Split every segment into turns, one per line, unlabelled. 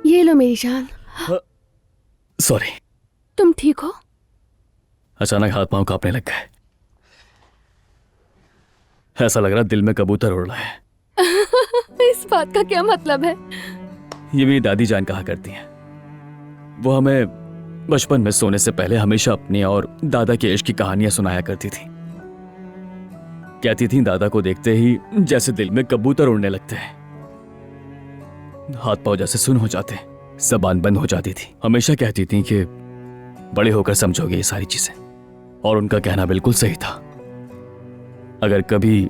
ये लो मेरी जान।
सॉरी।
तुम ठीक हो?
अचानक हाथ पांव कांपने लग गए। ऐसा लग रहा दिल में कबूतर उड़ रहा है।
इस बात का क्या मतलब है?
ये मेरी दादी जान कहा करती हैं। वो हमें बचपन में सोने से पहले हमेशा अपनी और दादा के इश्क की कहानियां सुनाया करती थी। कहती थी दादा को देखते ही जैसे दिल में कबूतर उड़ने लगते हैं, हाथ पांव जैसे सुन हो जाते, जबान बंद हो जाती थी। हमेशा कहती थी कि बड़े होकर समझोगे ये सारी चीजें, और उनका कहना बिल्कुल सही था। अगर कभी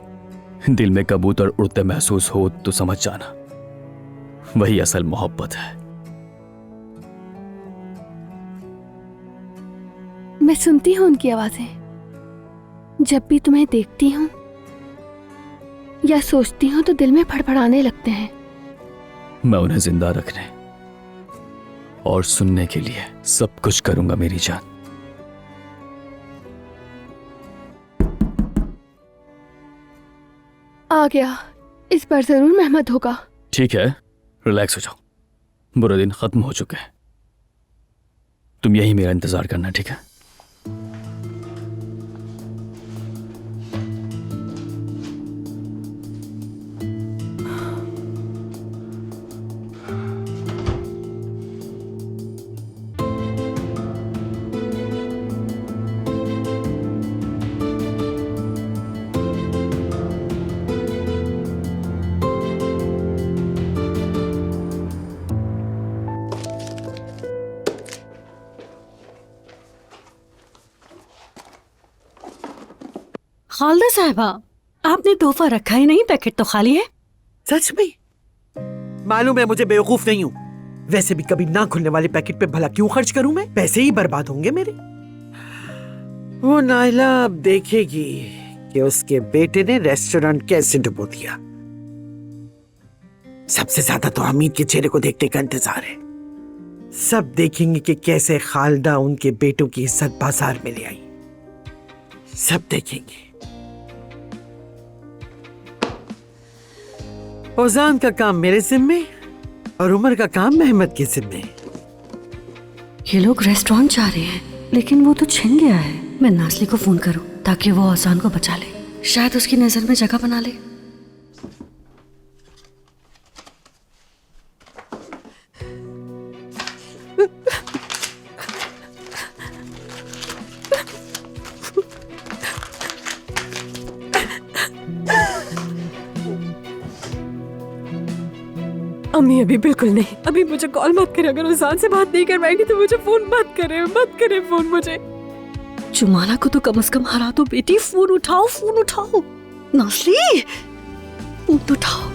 दिल में कबूतर उड़ते महसूस हो तो समझ जाना, वही असल मोहब्बत है।
मैं सुनती हूँ उनकी आवाजें। जब भी तुम्हें देखती हूँ या सोचती हूँ तो दिल में फड़फड़ाने लगते हैं।
मैं उन्हें जिंदा रखने और सुनने के लिए सब कुछ करूंगा मेरी जान।
आ गया, इस बार जरूर मेहमत होगा।
ठीक है, रिलैक्स हो जाओ, बुरे दिन खत्म हो चुके हैं। तुम यही मेरा इंतजार करना, ठीक है?
खालदा साहिबा, आपने तोहफा रखा ही नहीं, पैकेट तो खाली है।
सच में? मालूम है मुझे बेवकूफ नहीं हूँ। वैसे भी कभी ना खुलने वाले पैकेट पे भला क्यों खर्च करूं मैं? पैसे ही बर्बाद होंगे मेरे। वो नाइला अब देखेगी कि उसके बेटे ने रेस्टोरेंट कैसे डुबो दिया। सबसे ज्यादा तो हमीद के चेहरे को देखने का इंतजार है। सब देखेंगे कि कैसे खालदा उनके बेटों की इज्जत बाजार में ले आई। सब देखेंगे। ओजान का काम मेरे जिम्मे और उमर का काम मेहमत के जिम्मे।
ये लोग रेस्टोरेंट जा रहे हैं, लेकिन वो तो छिन गया है। मैं नासली को फोन करूं ताकि वो ओजान को बचा ले, शायद उसकी नजर में जगह बना ले।
अम्मी अभी बिल्कुल नहीं, अभी मुझे कॉल मत करे। अगर ओजान से बात नहीं करवाएंगी तो मुझे फोन मत करे फोन मुझे।
जुमाला को तो कम से कम हरा दो बेटी। फोन उठाओ, फोन उठाओ। नासली, फोन तो उठाओ।